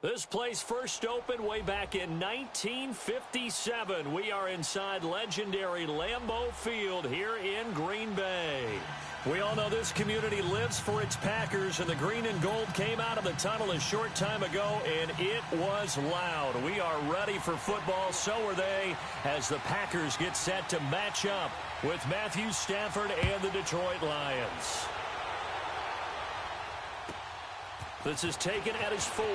This place first opened way back in 1957. We are inside legendary Lambeau Field here in Green Bay. We all know this community lives for its Packers, and the green and gold came out of the tunnel a short time ago, and it was loud. We are ready for football, so are they, as the Packers get set to match up with Matthew Stafford and the Detroit Lions. This is taken at his 4.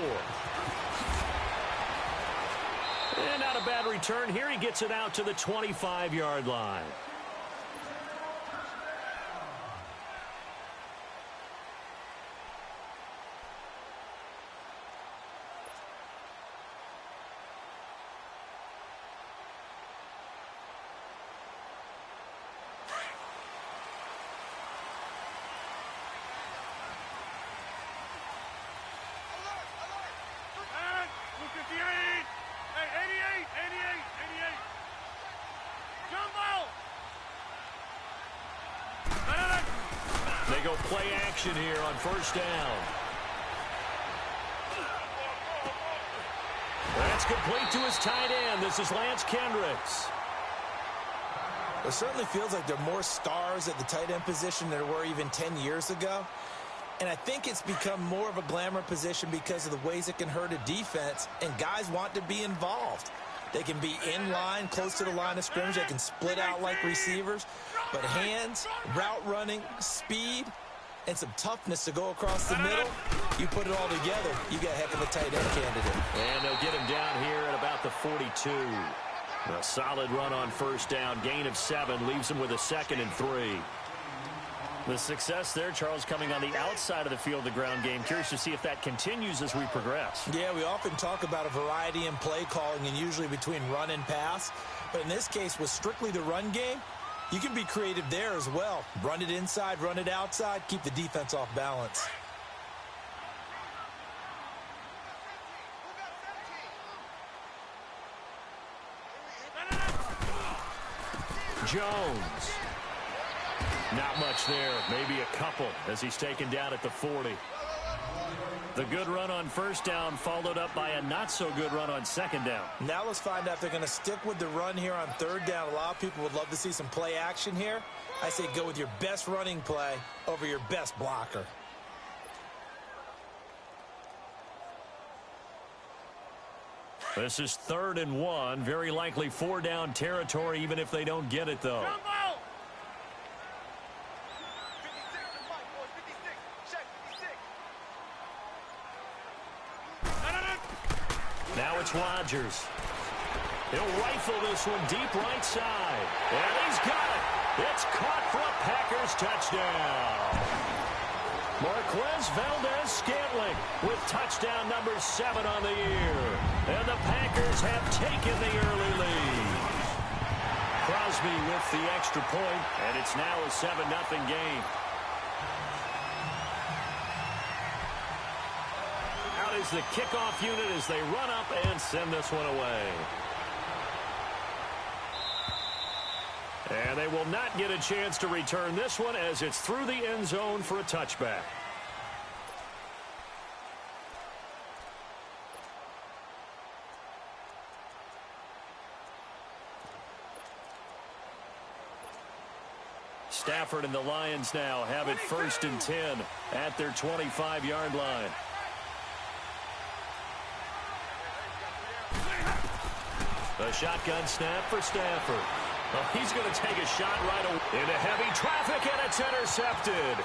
And not a bad return here. He gets it out to the 25-yard line. They go play action here on first down. That's complete to his tight end. This is Lance Kendricks. It certainly feels like there are more stars at the tight end position than there were even 10 years ago. And I think it's become more of a glamour position because of the ways it can hurt a defense, and guys want to be involved. They can be in line, close to the line of scrimmage. They can split out like receivers. But hands, route running, speed, and some toughness to go across the middle, you put it all together, you got a heck of a tight end candidate. And they'll get him down here at about the 42. A solid run on first down. Gain of 7 leaves him with a 2nd and 3. The success there, Charles, coming on the outside of the field, the ground game. Curious to see if that continues as we progress. Yeah, we often talk about a variety in play calling and usually between run and pass. But in this case, with strictly the run game, you can be creative there as well. Run it inside, run it outside, keep the defense off balance. Jones. Not much there, maybe a couple as he's taken down at the 40. The good run on first down followed up by a not-so-good run on second down. Now let's find out if they're going to stick with the run here on third down. A lot of people would love to see some play action here. I say go with your best running play over your best blocker. This is 3rd and 1. Very likely 4-down territory, even if they don't get it, though. Now it's Rodgers. He'll rifle this one deep right side. And he's got it. It's caught for a Packers touchdown. Marquez Valdez-Scantling with touchdown number 7 on the year. And the Packers have taken the early lead. Crosby with the extra point, and it's now a 7-0 game. Out is the kickoff unit as they run up and send this one away. And they will not get a chance to return this one as it's through the end zone for a touchback. Stafford and the Lions now have it 1st and 10 at their 25-yard line. A shotgun snap for Stafford. Well, he's going to take a shot right away into heavy traffic, and it's intercepted.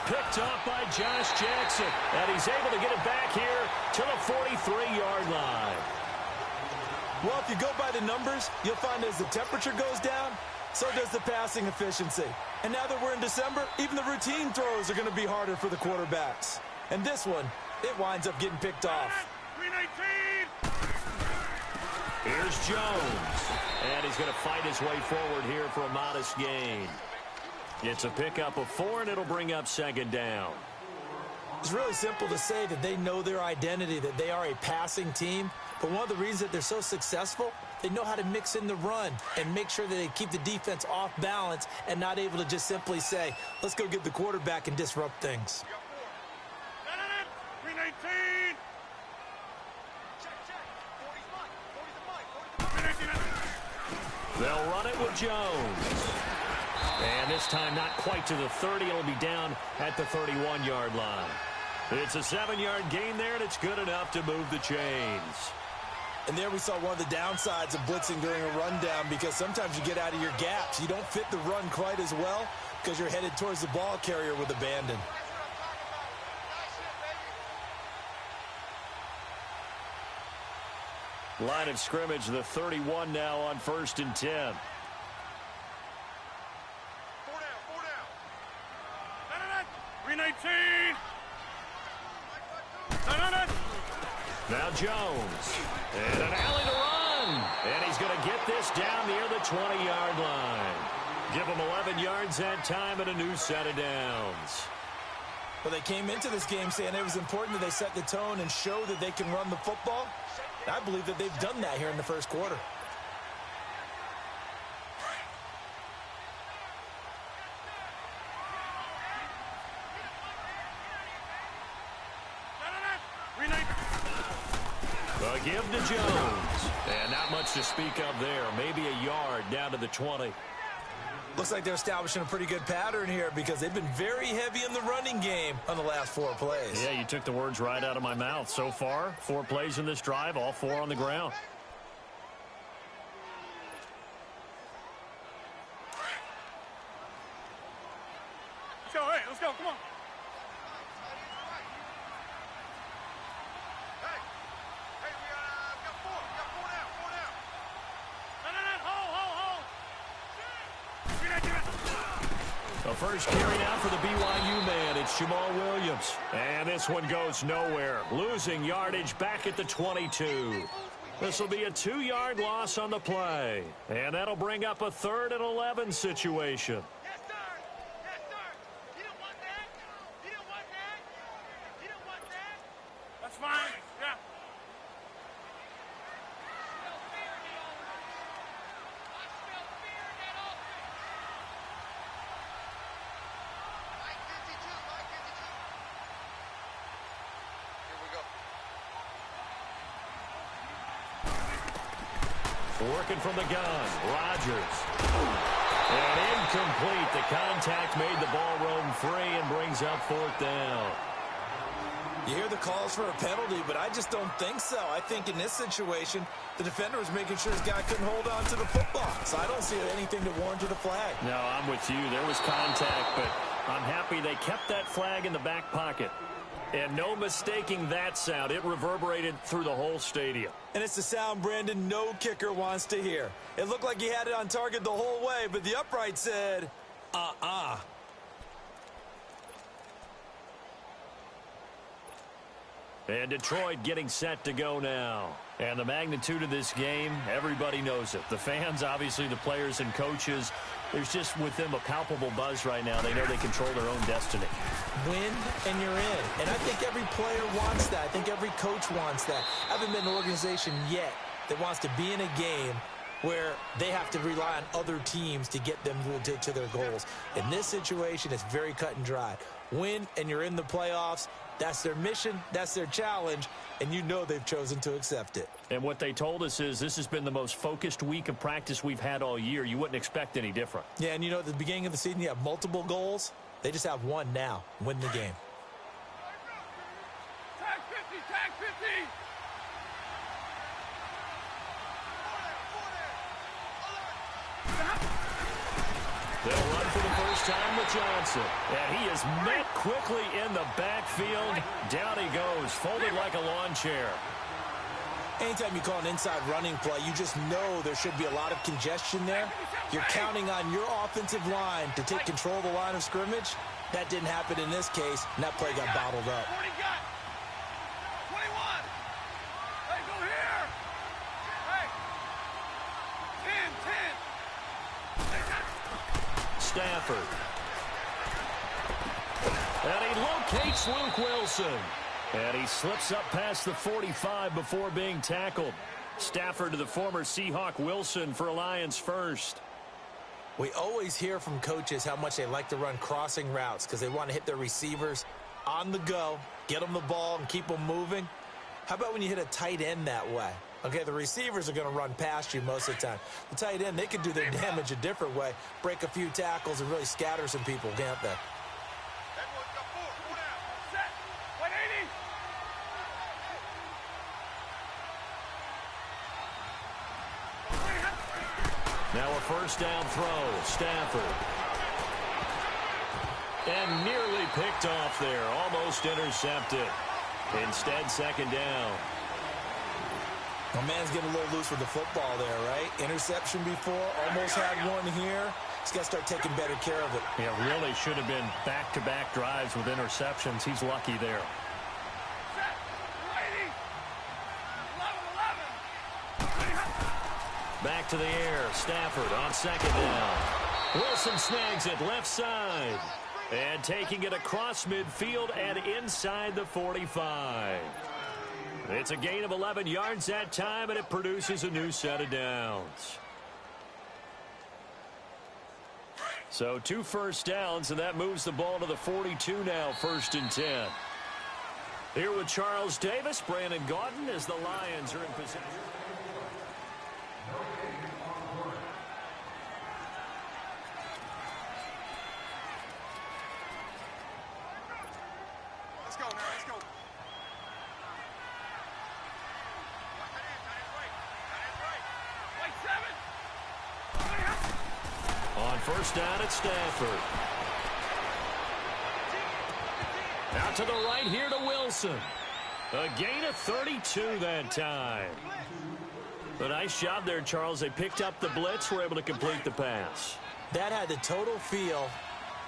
Picked up by Josh Jackson, and he's able to get it back here to the 43-yard line. Well, if you go by the numbers, you'll find as the temperature goes down, so does the passing efficiency. And now that we're in December, even the routine throws are going to be harder for the quarterbacks. And this one, it winds up getting picked off. Here's Jones, and he's going to fight his way forward here for a modest gain. It's a pickup of 4, and it'll bring up 2nd down. It's really simple to say that they know their identity, that they are a passing team. But one of the reasons that they're so successful, they know how to mix in the run and make sure that they keep the defense off balance and not able to just simply say, let's go get the quarterback and disrupt things. They'll run it with Jones. And this time not quite to the 30. It'll be down at the 31-yard line. It's a 7-yard gain there, and it's good enough to move the chains. And there we saw one of the downsides of blitzing during a rundown, because sometimes you get out of your gaps. You don't fit the run quite as well because you're headed towards the ball carrier with abandon. Line of scrimmage, the 31 now on 1st and 10. Four down. 319. Now Jones. And an alley to run. And he's going to get this down near the 20-yard line. Give him 11 yards that time and a new set of downs. Well, they came into this game saying it was important that they set the tone and show that they can run the football. I believe that they've done that here in the first quarter. A give to Jones. And not much to speak of there. Maybe a yard down to the 20. Looks like they're establishing a pretty good pattern here, because they've been very heavy in the running game on the last 4 plays. Yeah, you took the words right out of my mouth. So far, 4 plays in this drive, all 4 on the ground. Let's go, come on. Hey, we got 4. We got 4 down. The first carry now for the BYU man. It's Jamal Williams. And this one goes nowhere. Losing yardage back at the 22. This will be a 2-yard loss on the play. And that'll bring up a 3rd and 11 situation. That's fine. Yeah. Working from the gun, Rodgers. And incomplete. The contact made the ball roam free and brings up 4th down. You hear the calls for a penalty, but I just don't think so. I think in this situation, the defender was making sure his guy couldn't hold on to the football. So I don't see anything to warrant a flag. No, I'm with you. There was contact, but I'm happy they kept that flag in the back pocket. And no mistaking that sound. It reverberated through the whole stadium. And it's the sound, Brandon, no kicker wants to hear. It looked like he had it on target the whole way, but the upright said, And Detroit getting set to go now. And the magnitude of this game, everybody knows it. The fans, obviously the players and coaches, there's just with them a palpable buzz right now. They know they control their own destiny. Win and you're in. And I think every player wants that. I think every coach wants that. I haven't been an organization yet that wants to be in a game where they have to rely on other teams to get them to their goals. In this situation, it's very cut and dry. Win and you're in the playoffs. That's their mission, that's their challenge, and you know they've chosen to accept it. And what they told us is this has been the most focused week of practice we've had all year. You wouldn't expect any different. Yeah, and you know, at the beginning of the season, you have multiple goals. They just have one now, win the game. Tag 50, tag 50. They'll run for the first time with Johnson. And he is met quickly in the backfield. Down he goes, folded like a lawn chair. Anytime you call an inside running play, you just know there should be a lot of congestion there. You're counting on your offensive line to take control of the line of scrimmage. That didn't happen in this case, and that play got bottled up. 40 got 21. Hey, go here. Hey. 10. Stafford. And he locates Luke Wilson. And he slips up past the 45 before being tackled. Stafford to the former Seahawk Wilson for Lions first. We always hear from coaches how much they like to run crossing routes because they want to hit their receivers on the go, get them the ball, and keep them moving. How about when you hit a tight end that way? Okay, the receivers are going to run past you most of the time. The tight end, they can do their damage a different way, break a few tackles, and really scatter some people, can't they? Now a first down throw, Stafford. And nearly picked off there, almost intercepted. Instead, second down. My man's getting a little loose with the football there, right? Interception before, almost had one here. He's got to start taking better care of it. Yeah, really should have been back-to-back drives with interceptions. He's lucky there. Back to the air, Stafford on second down. Wilson snags it left side. And taking it across midfield and inside the 45. It's a gain of 11 yards that time, and it produces a new set of downs. So 2 first downs, and that moves the ball to the 42 now, 1st and 10. Here with Charles Davis, Brandon Gaudin, as the Lions are in possession. Let's go now, let's go. On first down, it's Stafford. Out to the right here to Wilson. A gain of 32 that time. A nice job there, Charles. They picked up the blitz, were able to complete the pass. That had the total feel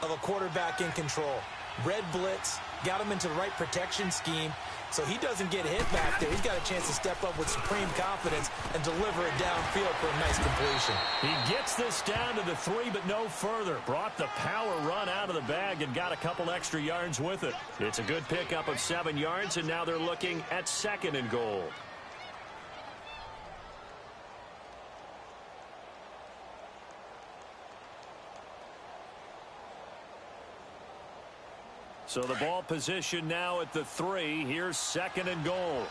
of a quarterback in control. Red blitz, got him into the right protection scheme, so he doesn't get hit back there. He's got a chance to step up with supreme confidence and deliver it downfield for a nice completion. He gets this down to the 3, but no further. Brought the power run out of the bag and got a couple extra yards with it. It's a good pickup of 7 yards, and now they're looking at 2nd and goal. So the ball position now at the 3. Here's 2nd and goal.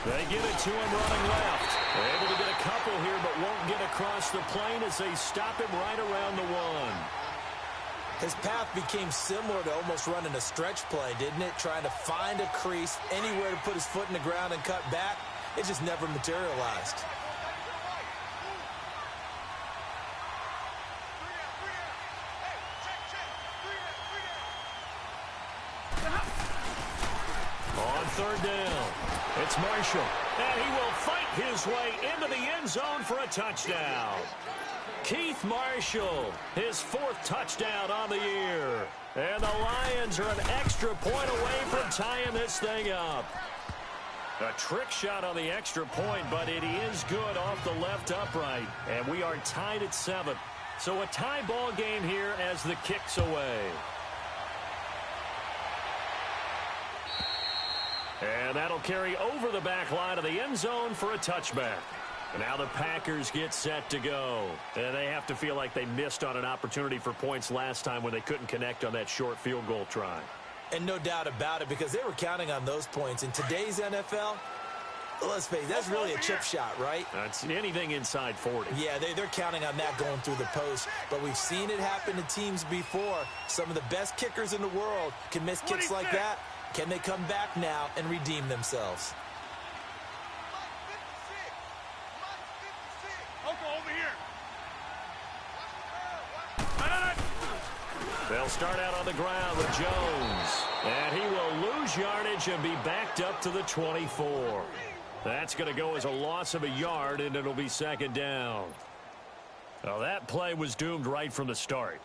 They give it to him running left. They're able to get a couple here, but won't get across the plane as they stop him right around the 1. His path became similar to almost running a stretch play, didn't it? Trying to find a crease, anywhere to put his foot in the ground and cut back. It just never materialized. On 3rd down, it's Marshall. And he will fight his way into the end zone for a touchdown. Keith Marshall, his 4th touchdown on the year. And the Lions are an extra point away from tying this thing up. A trick shot on the extra point, but it is good off the left upright. And we are tied at 7. So a tie ball game here as the kick's away. And that'll carry over the back line of the end zone for a touchback. And now the Packers get set to go. And they have to feel like they missed on an opportunity for points last time when they couldn't connect on that short field goal try. And no doubt about it, because they were counting on those points. In today's NFL, let's face it, that's really a chip shot, right? It's anything inside 40. Yeah, they're counting on that going through the post. But we've seen it happen to teams before. Some of the best kickers in the world can miss kicks like that. Can they come back now and redeem themselves? They'll start out on the ground with Jones. And he will lose yardage and be backed up to the 24. That's going to go as a loss of a yard, and it'll be 2nd down. Now, that play was doomed right from the start.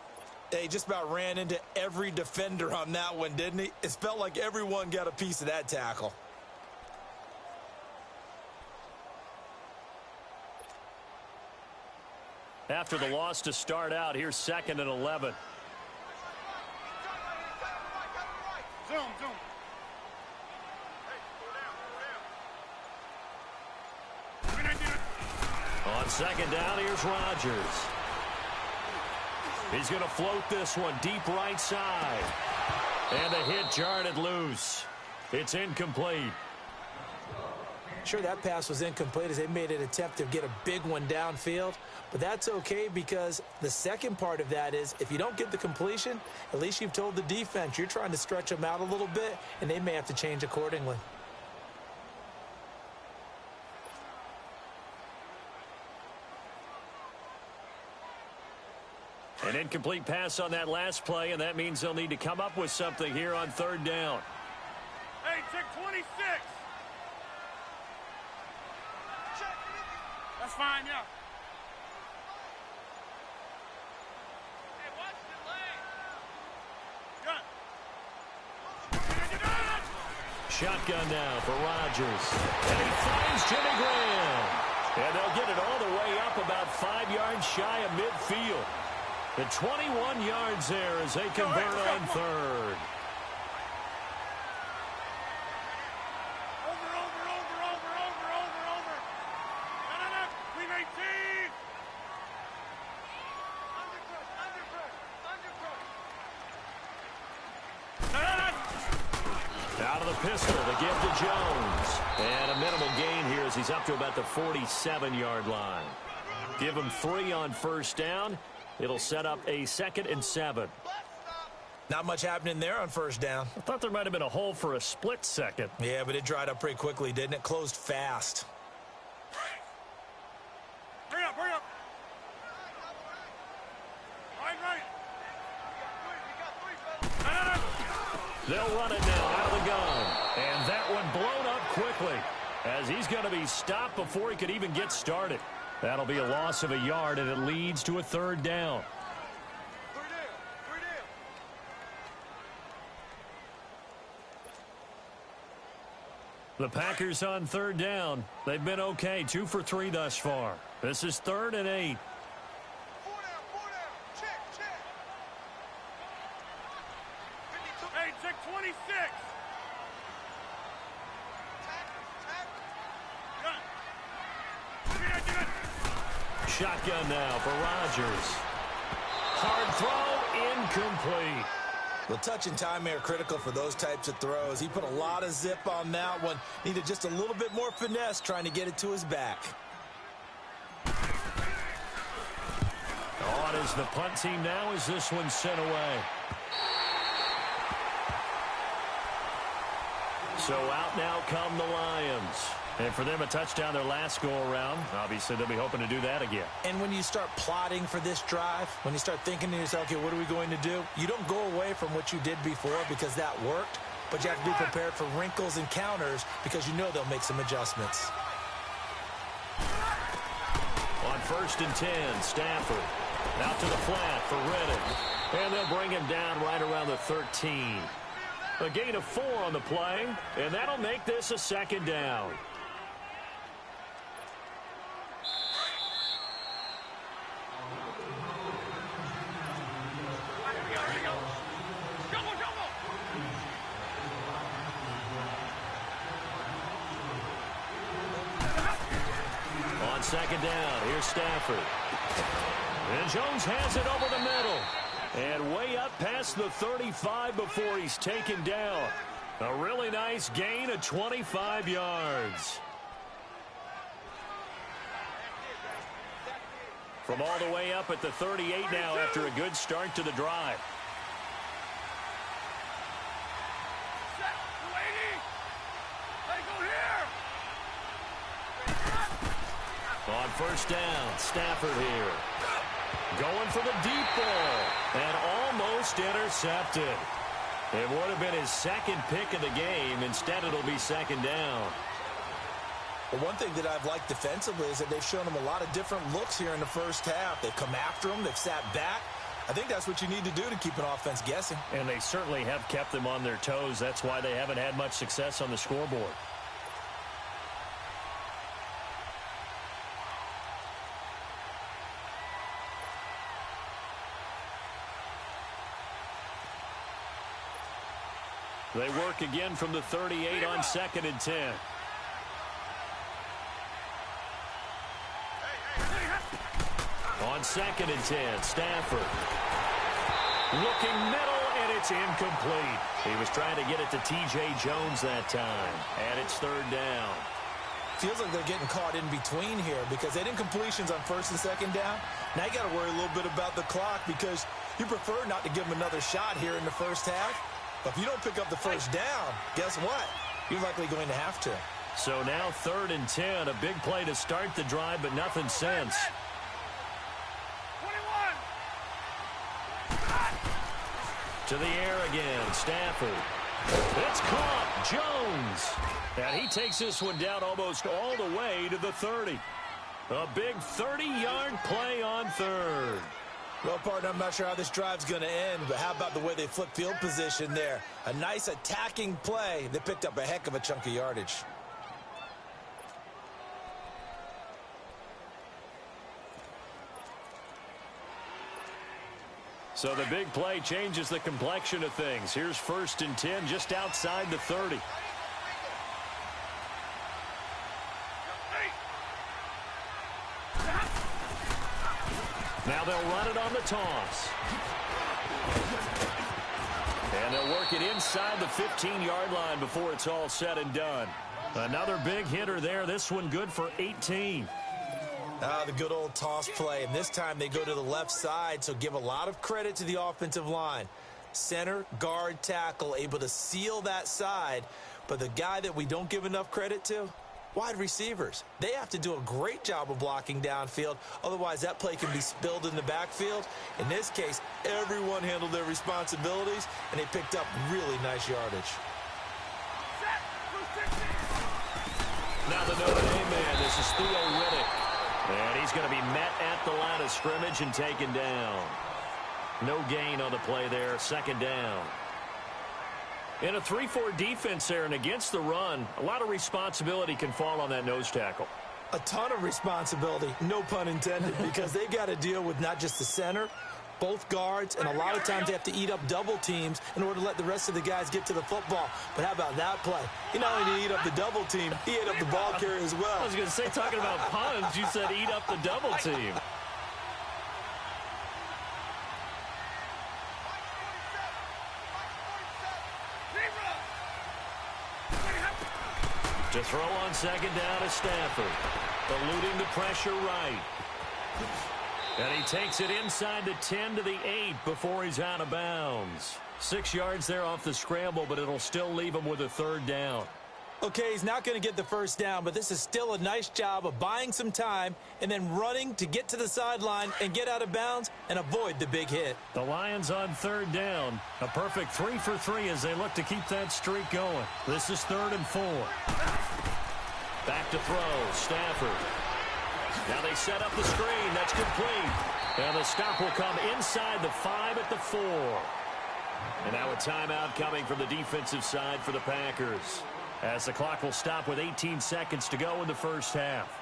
He just about ran into every defender on that one, didn't he? It felt like everyone got a piece of that tackle. After the loss to start out, here's 2nd and 11. Zoom. On 2nd down, here's Rodgers. He's going to float this one deep right side. And the hit jarred it loose. It's incomplete. Sure, that pass was incomplete as they made an attempt to get a big one downfield. But that's okay because the second part of that is if you don't get the completion, at least you've told the defense you're trying to stretch them out a little bit, and they may have to change accordingly. An incomplete pass on that last play, and that means they'll need to come up with something here on third down. Hey, check 26. That's fine, yeah. Hey, watch the lane. Good. Shotgun now for Rodgers. And he finds Jimmy Graham. And they'll get it all the way up about 5 yards shy of midfield. The 21 yards there as they convert on third. Over. No. Clean 18. No. Out of the pistol, the give to Jones. And a minimal gain here as he's up to about the 47-yard line. Give him 3 on first down. It'll set up a 2nd and 7. Not much happening there on first down. I thought there might have been a hole for a split second. Yeah, but it dried up pretty quickly, didn't it? Closed fast. Hurry up. Right. No. They'll run it now out of the gun. And that one blown up quickly as he's going to be stopped before he could even get started. That'll be a loss of a yard, and it leads to a third down. The Packers on third down. They've been okay, 2 for 3 thus far. This is 3rd and 8. 4 down. Check. Hey, check 26. Good. Shotgun now for Rodgers. Hard throw, incomplete. Well, touch and time are critical for those types of throws. He put a lot of zip on that one. Needed just a little bit more finesse trying to get it to his back. On is the punt team now as this one's sent away. So out now come the Lions. And for them, a touchdown their last go-around. Obviously, they'll be hoping to do that again. And when you start plotting for this drive, when you start thinking to yourself, okay, what are we going to do? You don't go away from what you did before because that worked, but you have to be prepared for wrinkles and counters because you know they'll make some adjustments. On 1st and 10, Stafford. Out to the flat for Reddick. And they'll bring him down right around the 13. A gain of 4 on the play, and that'll make this a 2nd down. On 2nd down, here's Stafford. And Jones has it over the middle. And way up past the 35 before he's taken down. A really nice gain of 25 yards. From all the way up at the 38 now after a good start to the drive. On 1st down, Stafford here. Going for the deep ball. And almost intercepted. It would have been his 2nd pick of the game. Instead, it'll be 2nd down. Well, one thing that I've liked defensively is that they've shown him a lot of different looks here in the first half. They've come after him. They've sat back. I think that's what you need to do to keep an offense guessing. And they certainly have kept them on their toes. That's why they haven't had much success on the scoreboard. They work again from the 38 on 2nd and 10. On 2nd and 10, Stafford. Looking middle, and it's incomplete. He was trying to get it to T.J. Jones that time, and it's third down. Feels like they're getting caught in between here because they didn't completions on first and second down. Now you got to worry a little bit about the clock because you prefer not to give them another shot here in the first half. But if you don't pick up the first down, guess what? You're likely going to have to. So now 3rd and 10, a big play to start the drive, but nothing since. 21. To the air again, Stafford. It's caught, Jones. And he takes this one down almost all the way to the 30. A big 30-yard play on 3rd. Well, partner, I'm not sure how this drive's going to end, but how about the way they flip field position there? A nice attacking play. They picked up a heck of a chunk of yardage. So the big play changes the complexion of things. Here's 1st and 10 just outside the 30. Now they'll run it on the toss. And they'll work it inside the 15-yard line before it's all said and done. Another big hitter there. This one good for 18. The good old toss play, and this time they go to the left side, so give a lot of credit to the offensive line. Center, guard, tackle, able to seal that side, but the guy that we don't give enough credit to, wide receivers. They have to do a great job of blocking downfield, otherwise that play can be spilled in the backfield. In this case, everyone handled their responsibilities, and they picked up really nice yardage. Now the Notre Dame man, this is Theo Riddick. And he's going to be met at the line of scrimmage and taken down. No gain on the play there, 2nd down. In a 3-4 defense there and against the run, a lot of responsibility can fall on that nose tackle. A ton of responsibility, no pun intended, because they've got to deal with not just the center, both guards, and a lot of times they have to eat up double teams in order to let the rest of the guys get to the football. But how about that play? He not only did he eat up the double team, he ate up the ball carrier as well. I was going to say, talking about puns, you said eat up the double team. To throw on 2nd down is Stafford, eluding the pressure right. And he takes it inside the 10 to the 8 before he's out of bounds. 6 yards there off the scramble, but it'll still leave him with a 3rd down. Okay, he's not going to get the first down, but this is still a nice job of buying some time and then running to get to the sideline and get out of bounds and avoid the big hit. The Lions on 3rd down. A perfect 3 for 3 as they look to keep that streak going. This is 3rd and 4. Back to throw, Stafford. Now they set up the screen. That's complete. And the stop will come inside the 5 at the 4. And now a timeout coming from the defensive side for the Packers, as the clock will stop with 18 seconds to go in the first half.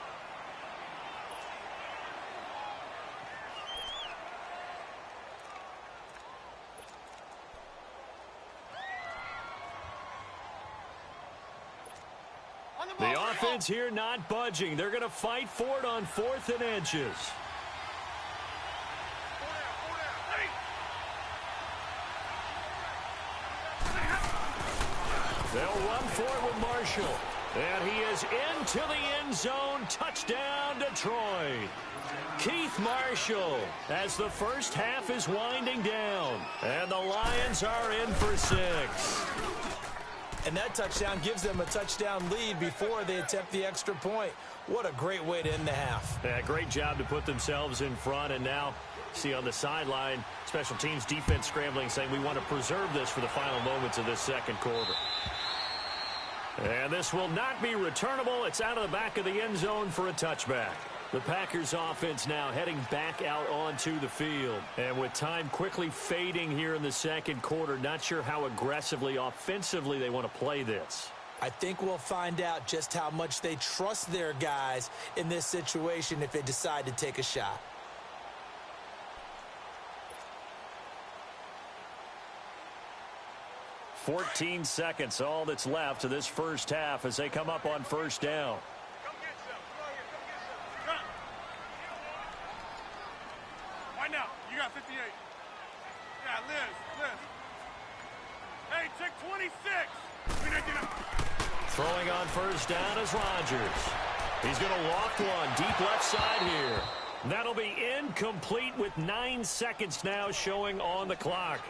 The offense here not budging. They're going to fight for it on 4th and inches. They'll run for it with Marshall. And he is into the end zone. Touchdown, Detroit. Keith Marshall as the first half is winding down. And the Lions are in for 6. And that touchdown gives them a touchdown lead before they attempt the extra point. What a great way to end the half. Yeah, great job to put themselves in front. And now, see on the sideline, special teams defense scrambling, saying we want to preserve this for the final moments of this second quarter. And this will not be returnable. It's out of the back of the end zone for a touchback. The Packers offense now heading back out onto the field. And with time quickly fading here in the second quarter, not sure how aggressively, offensively they want to play this. I think we'll find out just how much they trust their guys in this situation if they decide to take a shot. "14 seconds, all that's left to this first half as they come up on first down. Come get some. Come on here. Come get some. Come. Right now. You got 58. Yeah. Liz. Hey, check 26. Throwing on first down is Rodgers. He's going to walk one deep left side here. That'll be incomplete with 9 seconds now showing on the clock.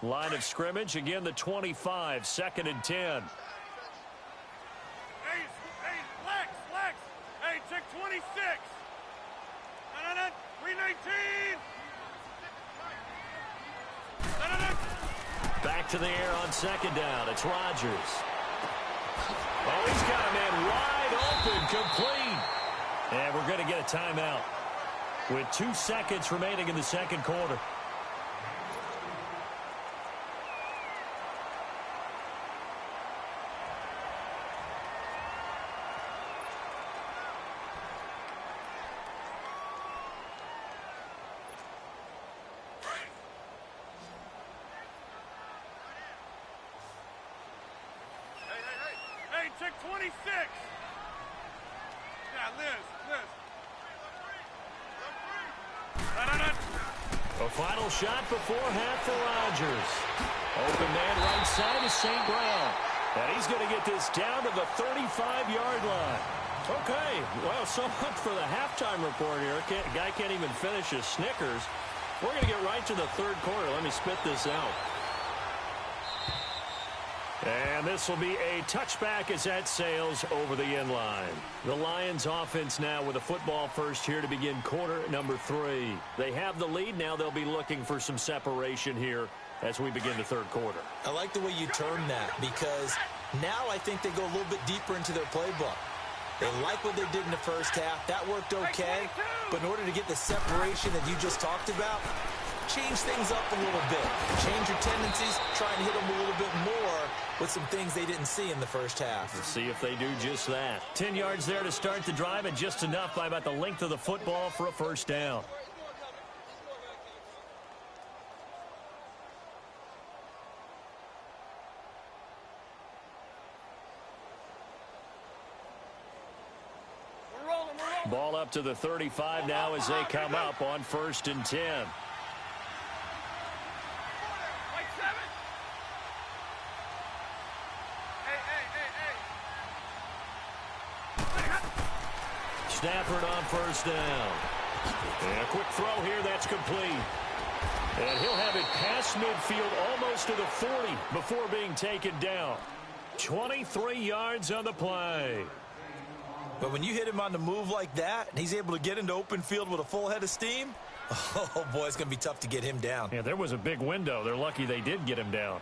Line of scrimmage, again the 25, 2nd and 10. Hey, Lex. Hey, check 26. 319. Back to the air on 2nd down. It's Rodgers. Oh, he's got a man wide open, complete. And we're going to get a timeout with 2 seconds remaining in the 2nd quarter. Hey, check 26. Liz. A final shot before half for Rodgers. Open man right side is St. Brown. And he's going to get this down to the 35-yard line. Okay, well, so much for the halftime report here. Guy can't even finish his Snickers. We're going to get right to the 3rd quarter. Let me spit this out. And this will be a touchback as that sails over the end line. The Lions offense now with a football first here to begin quarter number 3. They have the lead. Now they'll be looking for some separation here as we begin the 3rd quarter. I like the way you term that because now I think they go a little bit deeper into their playbook. They like what they did in the first half. That worked okay. But in order to get the separation that you just talked about, change things up a little bit. Change your tendencies. Try and hit them a little bit more with some things they didn't see in the first half. Let's see if they do just that. 10 yards there to start the drive and just enough by about the length of the football for a first down. Ball up to the 35 now as they come up on 1st and 10. Stafford on first down. And a quick throw here, that's complete. And he'll have it past midfield almost to the 40 before being taken down. 23 yards on the play. But when you hit him on the move like that, and he's able to get into open field with a full head of steam, oh boy, it's going to be tough to get him down. Yeah, there was a big window. They're lucky they did get him down.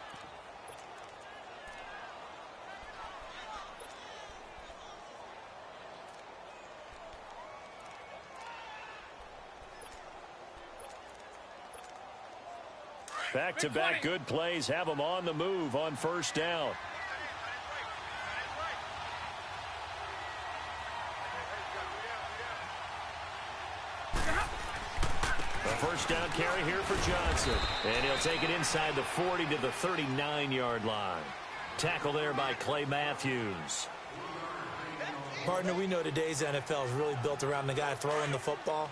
Back-to-back good plays have them on the move on first down. A first down carry here for Johnson. And he'll take it inside the 40 to the 39-yard line. Tackle there by Clay Matthews. Partner, we know today's NFL is really built around the guy throwing the football.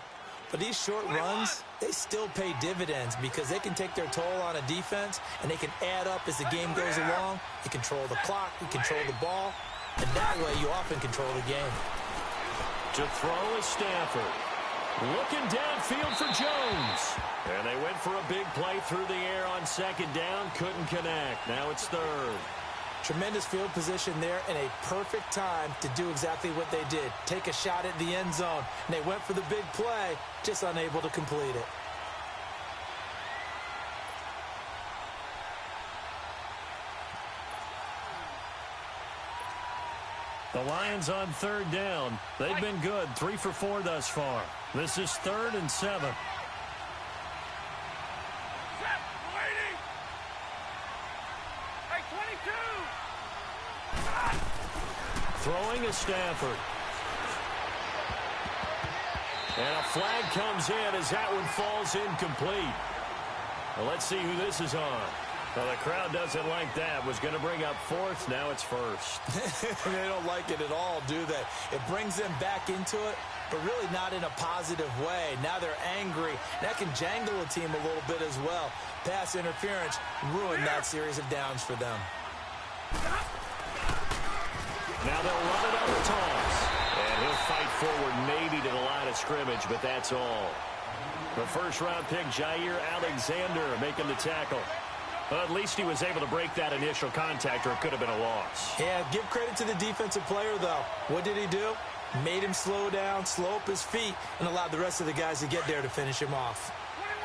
But these short runs, they still pay dividends because they can take their toll on a defense and they can add up as the game goes along. You control the clock, you control the ball, and that way you often control the game. To throw is Stafford. Looking downfield for Jones. And they went for a big play through the air on 2nd down. Couldn't connect. Now it's 3rd. Tremendous field position there and a perfect time to do exactly what they did. Take a shot at the end zone. And they went for the big play, just unable to complete it. The Lions on 3rd down. They've been good. 3 for 4 thus far. This is 3rd and 7. Throwing is Stafford. And a flag comes in as that one falls incomplete. Well, let's see who this is on. Well, the crowd doesn't like that. Was going to bring up fourth. Now it's first. They don't like it at all, do they? It brings them back into it, but really not in a positive way. Now they're angry. That can jangle a team a little bit as well. Pass interference ruined that series of downs for them. Now they'll run it on the toss. And he'll fight forward maybe to the line of scrimmage, but that's all. The first-round pick, Jair Alexander, making the tackle. Well, at least he was able to break that initial contact, or it could have been a loss. Yeah, give credit to the defensive player, though. What did he do? Made him slow down, slow up his feet, and allowed the rest of the guys to get there to finish him off. 21.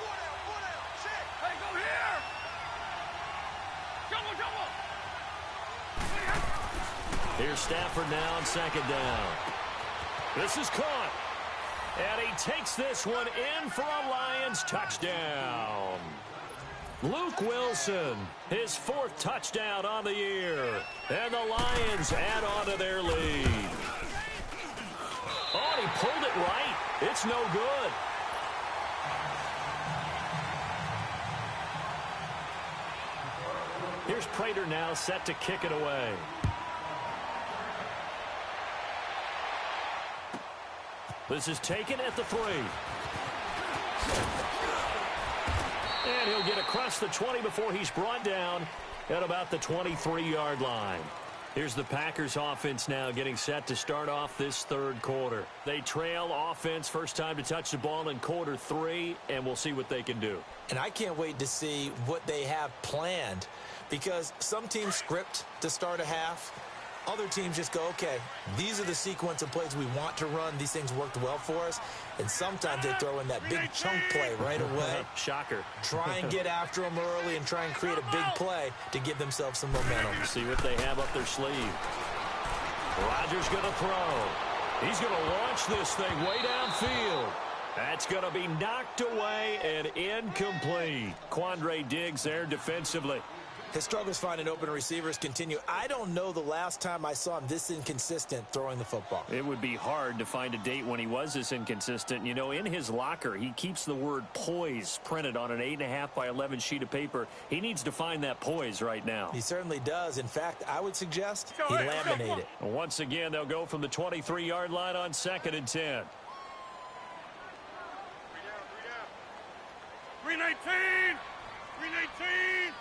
Four down, check. Hey, go here. Double. Here's Stafford now on second down. This is caught. And he takes this one in for a Lions touchdown. Luke Wilson, his fourth touchdown on the year. And the Lions add on to their lead. Oh, he pulled it right. It's no good. Here's Prater now set to kick it away. This is taken at the 3. And he'll get across the 20 before he's brought down at about the 23-yard line. Here's the Packers offense now getting set to start off this third quarter. They trail offense, first time to touch the ball in quarter 3, and we'll see what they can do. And I can't wait to see what they have planned, because some teams script to start a half. Other teams just go, okay, these are the sequence of plays we want to run. These things worked well for us. And sometimes they throw in that big chunk play right away. Shocker. Try and get after them early and try and create a big play to give themselves some momentum. See what they have up their sleeve. Rodgers going to throw. He's going to launch this thing way downfield. That's going to be knocked away and incomplete. Quandre Diggs there defensively. His struggles finding open receivers continue. I don't know the last time I saw him this inconsistent throwing the football. It would be hard to find a date when he was this inconsistent. You know, in his locker, he keeps the word poise printed on an 8.5 by 11 sheet of paper. He needs to find that poise right now. He certainly does. In fact, I would suggest he laminate it. Once again, they'll go from the 23-yard line on 2nd and 10. 3 down. 319. 319.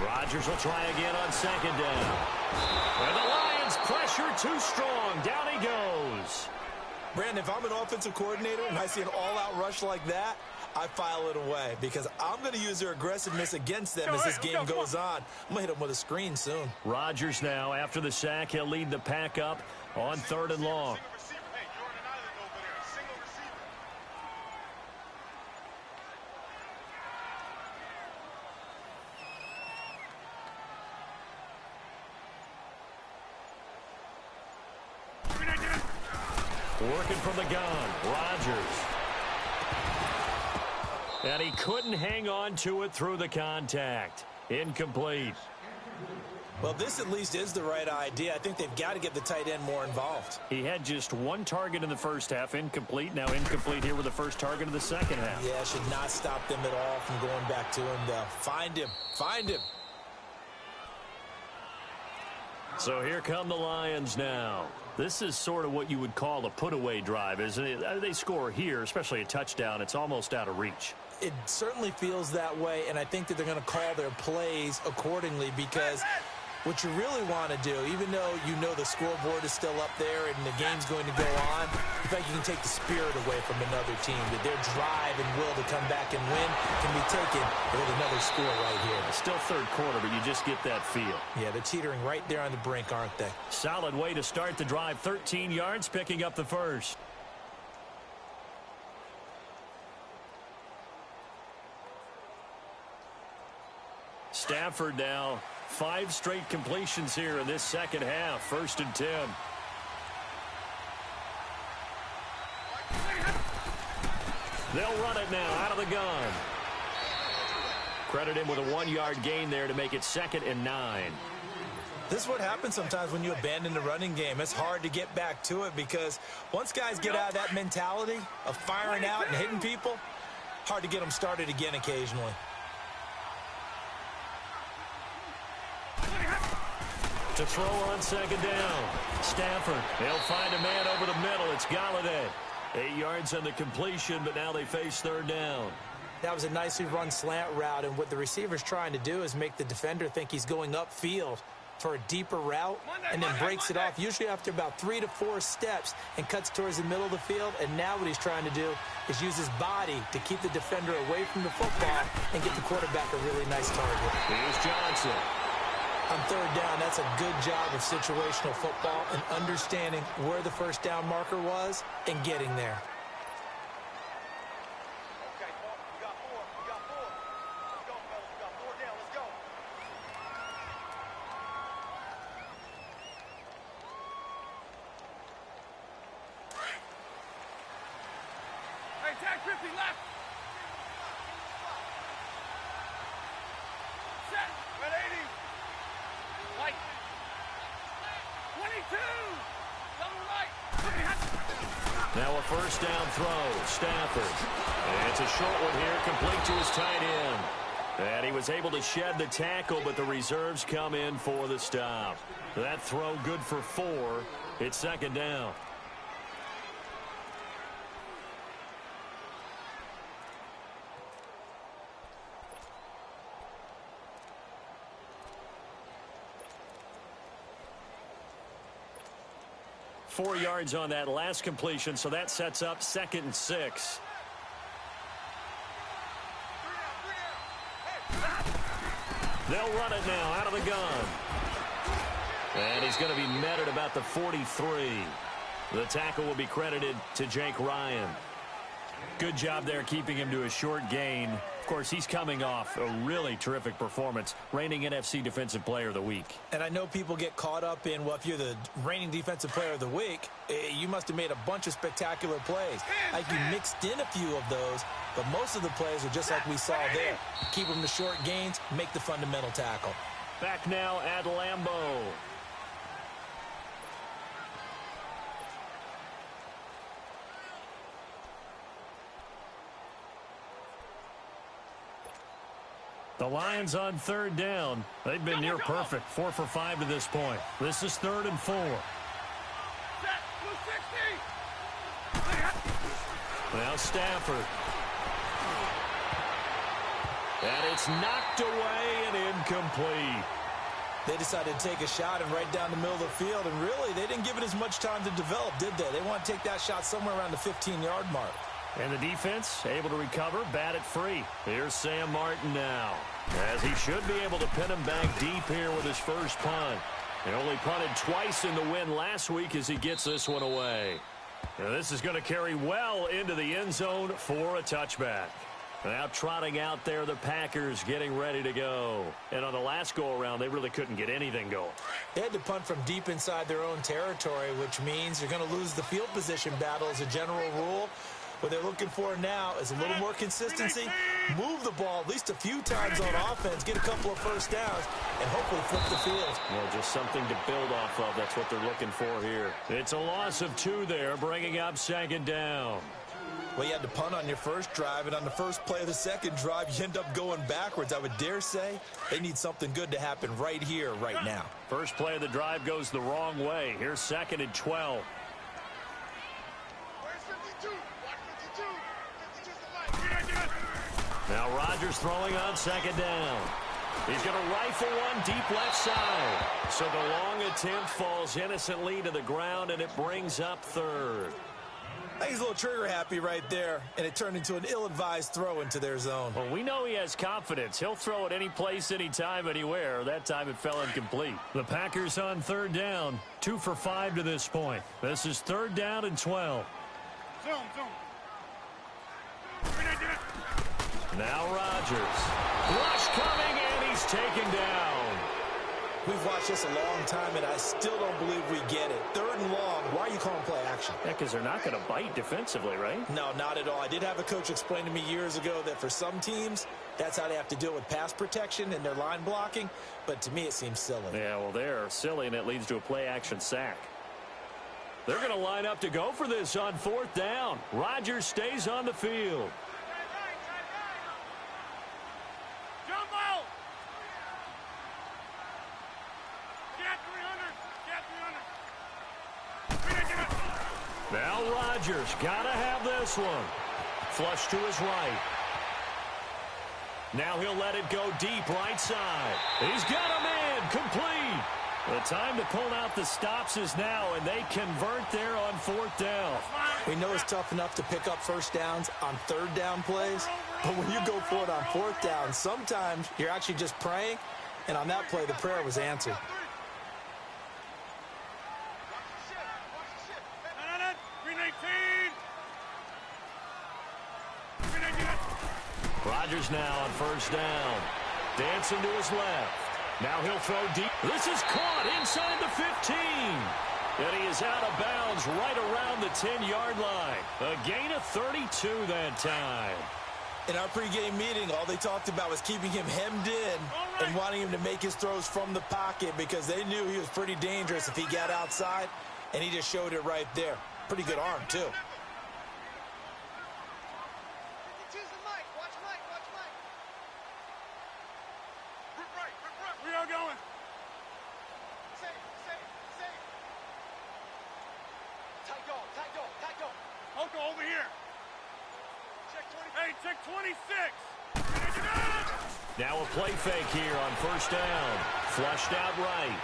Rodgers will try again on 2nd down. And the Lions pressure too strong. Down he goes. Brandon, if I'm an offensive coordinator and I see an all-out rush like that, I file it away because I'm going to use their aggressiveness against them as this game goes on. I'm going to hit them with a screen soon. Rodgers now, after the sack, he'll lead the pack up on 3rd and long. Working from the gun, Rodgers. And he couldn't hang on to it through the contact. Incomplete. Well, this at least is the right idea. I think they've got to get the tight end more involved. He had just one target in the first half, incomplete. Now incomplete here with the first target of the second half. Yeah, should not stop them at all from going back to him, though. Find him. Find him. So here come the Lions now. This is sort of what you would call a put-away drive, isn't it? They score here, especially a touchdown. It's almost out of reach. It certainly feels that way, and I think that they're going to call their plays accordingly because what you really want to do, even though you know the scoreboard is still up there and the game's going to go on, in fact, you can take the spirit away from another team, that their drive and will to come back and win can be taken with another score right here. It's still third quarter, but you just get that feel. Yeah, they're teetering right there on the brink, aren't they? Solid way to start the drive. 13 yards, picking up the first. Stafford now, 5 straight completions here in this second half. 1st and 10. They'll run it now out of the gun. Credit him with a 1-yard gain there to make it 2nd and 9. This is what happens sometimes when you abandon the running game. It's hard to get back to it because once guys get out of that mentality of firing out and hitting people, hard to get them started again occasionally. To throw on 2nd down. Stafford, they'll find a man over the middle. It's Golladay. 8 yards on the completion, but now they face 3rd down. That was a nicely run slant route, and what the receiver's trying to do is make the defender think he's going upfield for a deeper route and then breaks it off, usually after about 3 to 4 steps, and cuts towards the middle of the field. And now what he's trying to do is use his body to keep the defender away from the football and get the quarterback a really nice target. Here's Johnson. On 3rd down, that's a good job of situational football and understanding where the first down marker was and getting there. Tag 50 left. Set. At 80. Right. 22. Double right. Now a first down throw. Stafford. And it's a short one here, complete to his tight end. And he was able to shed the tackle, but the reserves come in for the stop. That throw good for 4. It's 2nd down. Four yards on that last completion, so that sets up 2nd and 6. They'll run it now out of the gun. And he's going to be met at about the 43. The tackle will be credited to Jake Ryan. Good job there keeping him to a short gain. Of course, he's coming off a really terrific performance, reigning NFC Defensive Player of the Week. And I know people get caught up in, well, if you're the reigning Defensive Player of the Week, you must have made a bunch of spectacular plays. Like you mixed in a few of those, but most of the plays are just like we saw there. Keep them to short gains, make the fundamental tackle. Back now at Lambeau. The Lions on 3rd down. They've been near perfect. 4 for 5 to this point. This is 3rd and 4. Now Stafford. And it's knocked away and incomplete. They decided to take a shot and right down the middle of the field, and really, they didn't give it as much time to develop, did they? They want to take that shot somewhere around the 15-yard mark. And the defense able to recover, bat it free. Here's Sam Martin now, as he should be able to pin him back deep here with his first punt. He only punted twice in the win last week as he gets this one away. Now this is going to carry well into the end zone for a touchback. Now trotting out there, the Packers getting ready to go. And on the last go-around, they really couldn't get anything going. They had to punt from deep inside their own territory, which means you're going to lose the field position battle as a general rule. What they're looking for now is a little more consistency, move the ball at least a few times on offense, get a couple of first downs, and hopefully flip the field. Well, just something to build off of. That's what they're looking for here. It's a loss of 2 there, bringing up 2nd down. Well, you had to punt on your first drive, and on the first play of the second drive, you end up going backwards. I would dare say they need something good to happen right here, right now. First play of the drive goes the wrong way. Here's 2nd and 12. Now Rodgers throwing on 2nd down. He's going to rifle one deep left side. So the long attempt falls innocently to the ground, and it brings up 3rd. I think he's a little trigger happy right there, and it turned into an ill-advised throw into their zone. Well, we know he has confidence. He'll throw it any place, anytime, anywhere. That time it fell incomplete. The Packers on 3rd down. 2 for 5 to this point. This is 3rd down and 12. Zoom. Now Rodgers. Rush coming, and he's taken down. We've watched this a long time, and I still don't believe we get it. 3rd and long, why are you calling play action? Yeah, because they're not going to bite defensively, right? No, not at all. I did have a coach explain to me years ago that for some teams, that's how they have to deal with pass protection and their line blocking. But to me, it seems silly. Yeah, well, they're silly, and it leads to a play action sack. They're going to line up to go for this on 4th down. Rodgers stays on the field. Now Rodgers got to have this one. Flush to his right. Now he'll let it go deep right side. He's got a man complete. The time to pull out the stops is now, and they convert there on 4th down. We know it's tough enough to pick up first downs on 3rd down plays, but when you go for it on 4th down, sometimes you're actually just praying, and on that play, the prayer was answered. Rodgers now on 1st down. Dancing to his left. Now he'll throw deep. This is caught inside the 15. And he is out of bounds right around the 10-yard line. A gain of 32 that time. In our pregame meeting, all they talked about was keeping him hemmed in and wanting him to make his throws from the pocket because they knew he was pretty dangerous if he got outside, and he just showed it right there. Pretty good arm, too. Over here. Check 26. Now a play fake here on 1st down. Flushed out right.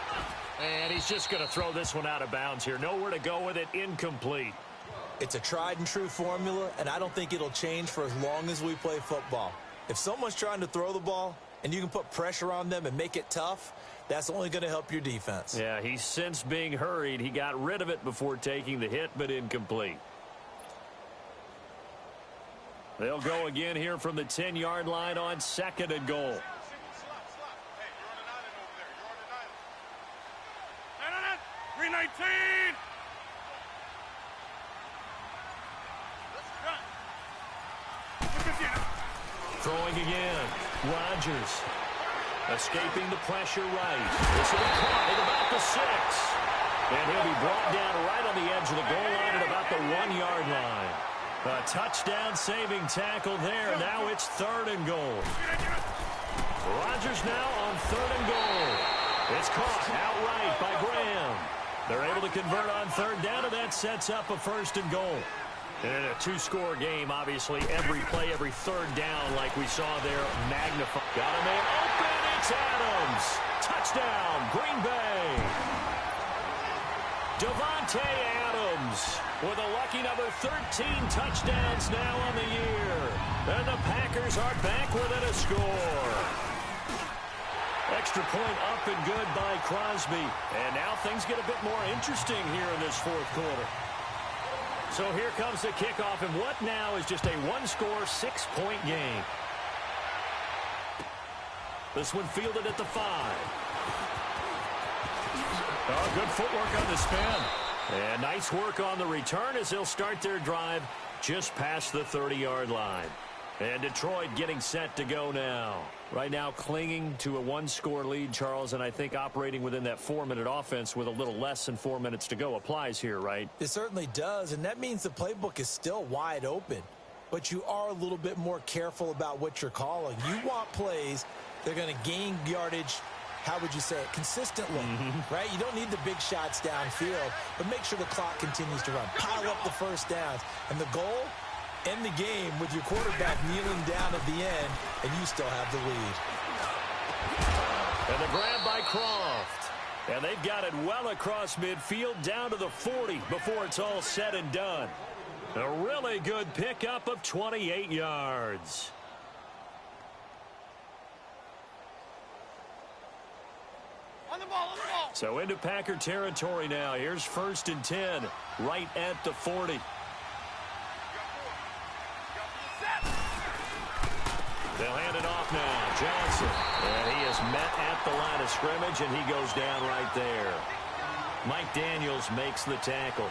And he's just going to throw this one out of bounds here. Nowhere to go with it. Incomplete. It's a tried and true formula, and I don't think it'll change for as long as we play football. If someone's trying to throw the ball and you can put pressure on them and make it tough, that's only going to help your defense. Yeah, he's since being hurried. He got rid of it before taking the hit, but incomplete. They'll go again here from the 10-yard line on 2nd and goal. Hey, you're on an island over there. You're on an island. 319. Throwing again. Rodgers. Escaping the pressure right. This will be caught at about the 6. And he'll be brought down right on the edge of the goal line at about the 1-yard line. A touchdown-saving tackle there. Now it's 3rd and goal. Rodgers now on 3rd and goal. It's caught outright by Graham. They're able to convert on 3rd down, and that sets up a 1st and goal. And in a 2-score game, obviously, every play, every 3rd down, like we saw there, magnified. Got a man open. It's Adams. Touchdown, Green Bay. Devontae Adams with a lucky number 13 touchdowns now on the year. And the Packers are back within a score. Extra point up and good by Crosby. And now things get a bit more interesting here in this 4th quarter. So here comes the kickoff, and what now is just a 1-score, 6-point game. This one fielded at the 5. Oh, good footwork on the spin. And nice work on the return as they'll start their drive just past the 30-yard line. And Detroit getting set to go now. Right now clinging to a 1-score lead, Charles, and I think operating within that 4-minute offense with a little less than 4 minutes to go applies here, right? It certainly does, and that means the playbook is still wide open. But you are a little bit more careful about what you're calling. You want plays that are going to gain yardage, how would you say it, consistently, right? You don't need the big shots downfield, but make sure the clock continues to run. Pile up the first downs. And the goal, end the game with your quarterback kneeling down at the end, and you still have the lead. And the grab by Croft. And they've got it well across midfield down to the 40 before it's all said and done. A really good pickup of 28 yards. On the ball, on the ball. So into Packer territory now. Here's 1st and 10, right at the 40. They'll hand it off now. Johnson. And he is met at the line of scrimmage, and he goes down right there. Mike Daniels makes the tackle.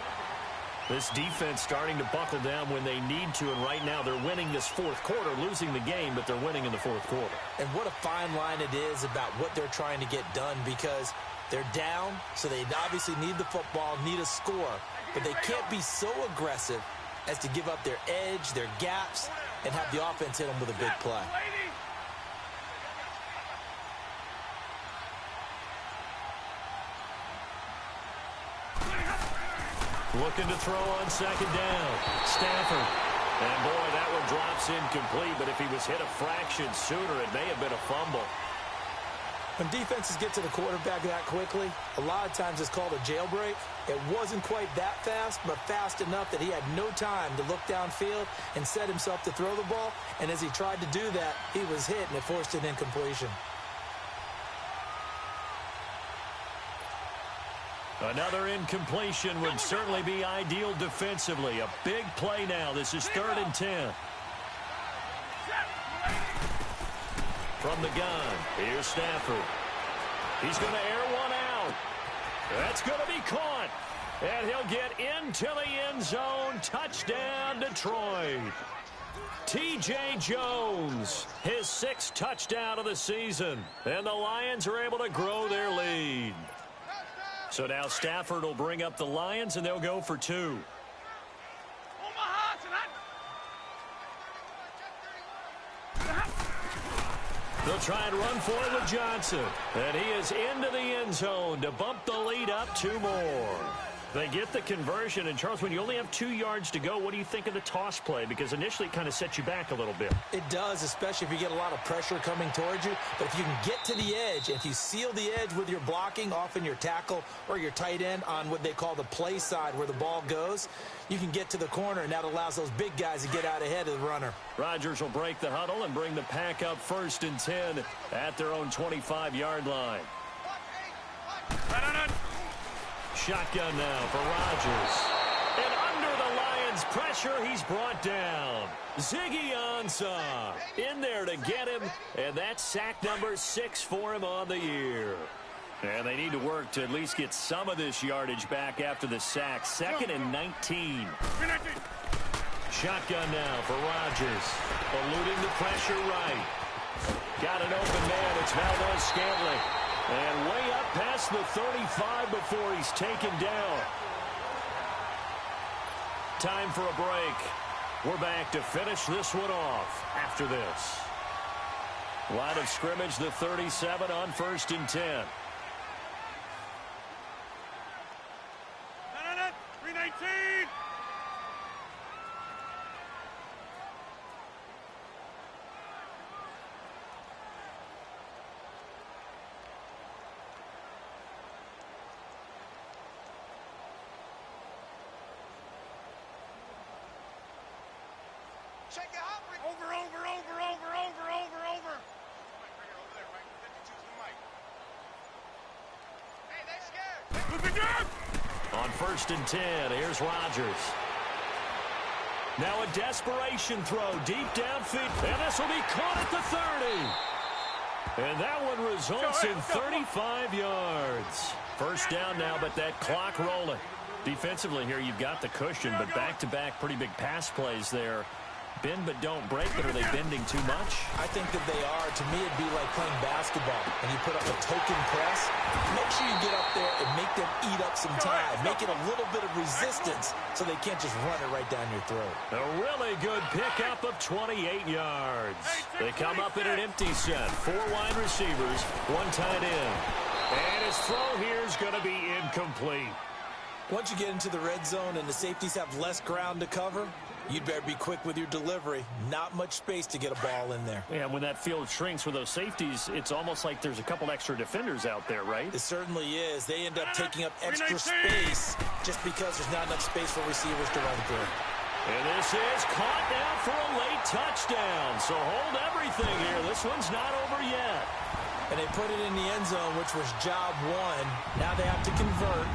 This defense starting to buckle down when they need to, and right now they're winning this fourth quarter, losing the game, but they're winning in the fourth quarter. And what a fine line it is about what they're trying to get done, because they're down, so they obviously need the football, need a score, but they can't be so aggressive as to give up their edge, their gaps, and have the offense hit them with a big play. Looking to throw on second down. Stafford. And boy, that one drops incomplete, but if he was hit a fraction sooner, it may have been a fumble. When defenses get to the quarterback that quickly, a lot of times it's called a jailbreak. It wasn't quite that fast, but fast enough that he had no time to look downfield and set himself to throw the ball. And as he tried to do that, he was hit, and it forced an incompletion. Another incompletion would certainly be ideal defensively. A big play now. This is 3rd and 10. From the gun, here's Stafford. He's going to air one out. That's going to be caught. And he'll get into the end zone. Touchdown, Detroit. T.J. Jones, his 6th touchdown of the season. And the Lions are able to grow their lead. So now Stafford will bring up the Lions, and they'll go for 2. They'll try and run for it with Johnson. And he is into the end zone to bump the lead up 2 more. They get the conversion. And, Charles, when you only have 2 yards to go, what do you think of the toss play? Because initially it kind of sets you back a little bit. It does, especially if you get a lot of pressure coming towards you. But if you can get to the edge, if you seal the edge with your blocking, often your tackle or your tight end on what they call the play side where the ball goes, you can get to the corner, and that allows those big guys to get out ahead of the runner. Rodgers will break the huddle and bring the pack up 1st and 10 at their own 25-yard line. Shotgun now for Rodgers. And under the Lions' pressure, he's brought down. Ziggy Ansah in there to get him, and that's sack number 6 for him on the year. And they need to work to at least get some of this yardage back after the sack. 2nd and 19. Shotgun now for Rodgers. Eluding the pressure right. Got an open man. It's Valdez-Scantling. And way up past the 35 before he's taken down. Time for a break. We're back to finish this one off after this. Line of scrimmage, the 37 on 1st and 10. 319. Check it out. Over. Hey, they scared. On 1st and 10, here's Rodgers. Now a desperation throw deep downfield. And this will be caught at the 30. And that one results in 35 yards. 1st down now, but that clock rolling. Defensively here, you've got the cushion, but back-to-back pretty big pass plays there. Bend but don't break, but are they bending too much? I think that they are. To me, it'd be like playing basketball, and you put up a token press. Make sure you get up there and make them eat up some time. Make it a little bit of resistance so they can't just run it right down your throat. A really good pickup of 28 yards. They come up in an empty set. 4 wide receivers, 1 tight end. And his throw here is going to be incomplete. Once you get into the red zone and the safeties have less ground to cover, you'd better be quick with your delivery. Not much space to get a ball in there. Yeah, when that field shrinks with those safeties, it's almost like there's a couple extra defenders out there, right? It certainly is. They end up taking up extra space just because there's not enough space for receivers to run through. And this is caught now for a late touchdown. So hold everything here. This one's not over yet. And they put it in the end zone, which was job 1. Now they have to convert.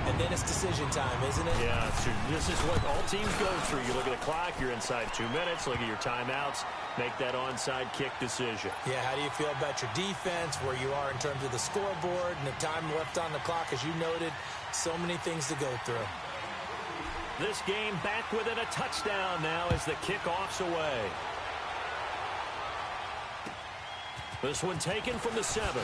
And then it's decision time, isn't it? Yeah, this is what all teams go through. You look at the clock, you're inside 2 minutes, look at your timeouts, make that onside kick decision. Yeah, how do you feel about your defense, where you are in terms of the scoreboard, and the time left on the clock, as you noted, so many things to go through. This game back within a touchdown now as the kickoff's away. This one taken from the 7.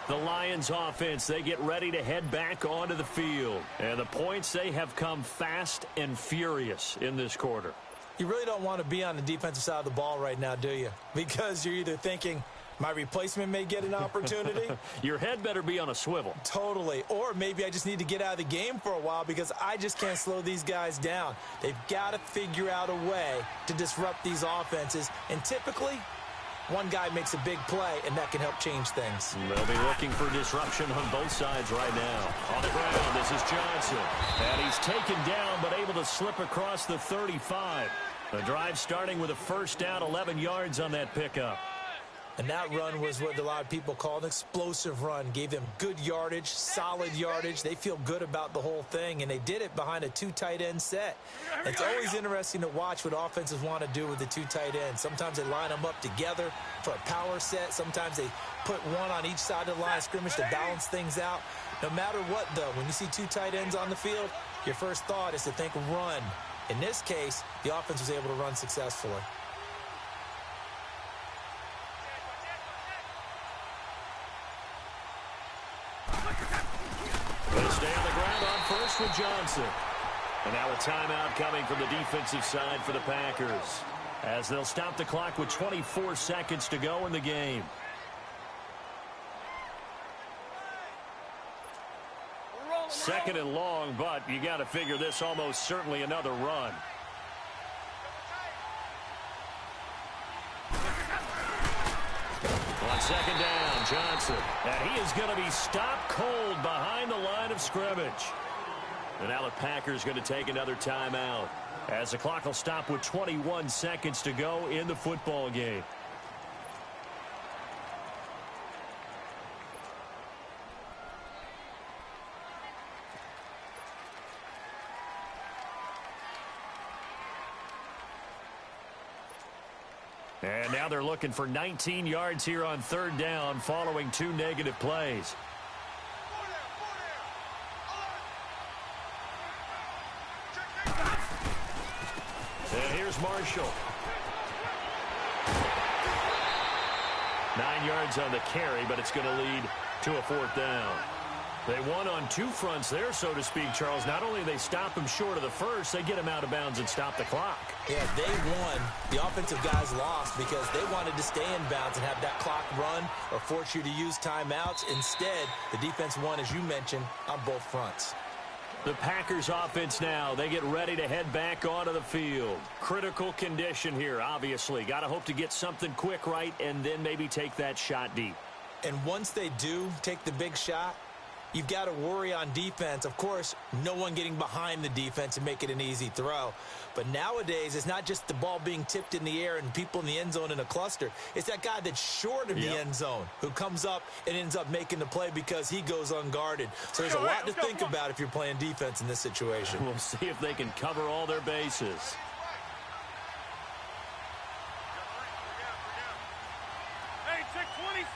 The Lions offense, they get ready to head back onto the field. And the points, they have come fast and furious in this quarter. You really don't want to be on the defensive side of the ball right now, do you? Because you're either thinking, my replacement may get an opportunity. Your head better be on a swivel. Totally. Or maybe I just need to get out of the game for a while because I just can't slow these guys down. They've got to figure out a way to disrupt these offenses. And typically, one guy makes a big play, and that can help change things. They'll be looking for disruption on both sides right now. On the ground, this is Johnson. And he's taken down, but able to slip across the 35. The drive starting with a first down, 11 yards on that pickup. And that run was what a lot of people call an explosive run. Gave them good yardage, solid yardage. They feel good about the whole thing, and they did it behind a 2 tight end set. It's always interesting to watch what offenses want to do with the 2 tight ends. Sometimes they line them up together for a power set. Sometimes they put one on each side of the line of scrimmage to balance things out. No matter what, though, when you see 2 tight ends on the field, your first thought is to think run. In this case, the offense was able to run successfully. They stay on the ground on first with Johnson. And now a timeout coming from the defensive side for the Packers, as they'll stop the clock with 24 seconds to go in the game. Second and long, but you got to figure this almost certainly another run. On second down, Johnson. And he is going to be stopped cold behind the line of scrimmage. And now the Packers going to take another timeout, as the clock will stop with 21 seconds to go in the football game. And now they're looking for 19 yards here on third down following 2 negative plays. And here's Marshall. 9 yards on the carry, but it's going to lead to a 4th down. They won on 2 fronts there, so to speak, Charles. Not only they stop him short of the first, they get him out of bounds and stop the clock. Yeah, they won. The offensive guys lost because they wanted to stay in bounds and have that clock run or force you to use timeouts. Instead, the defense won, as you mentioned, on both fronts. The Packers offense now, they get ready to head back onto the field. Critical condition here, obviously. Got to hope to get something quick right and then maybe take that shot deep. And once they do take the big shot, you've got to worry on defense. Of course, no one getting behind the defense and make it an easy throw. But nowadays, it's not just the ball being tipped in the air and people in the end zone in a cluster. It's that guy that's short of the end zone who comes up and ends up making the play because he goes unguarded. So there's a lot to think about if you're playing defense in this situation. We'll see if they can cover all their bases. Hey, check 26.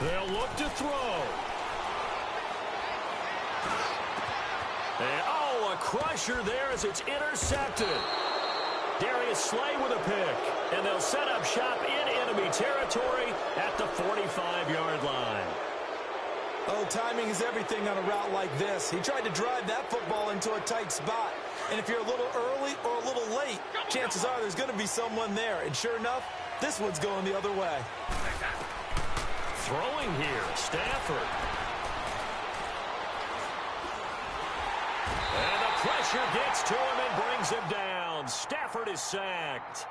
They'll look to throw. And, oh, a crusher there as it's intercepted. Darius Slay with a pick. And they'll set up shop in enemy territory at the 45-yard line. Oh, timing is everything on a route like this. He tried to drive that football into a tight spot. And if you're a little early or a little late, chances are there's going to be someone there. And sure enough, this one's going the other way. Throwing here, Stafford. And the pressure gets to him and brings him down. Stafford is sacked.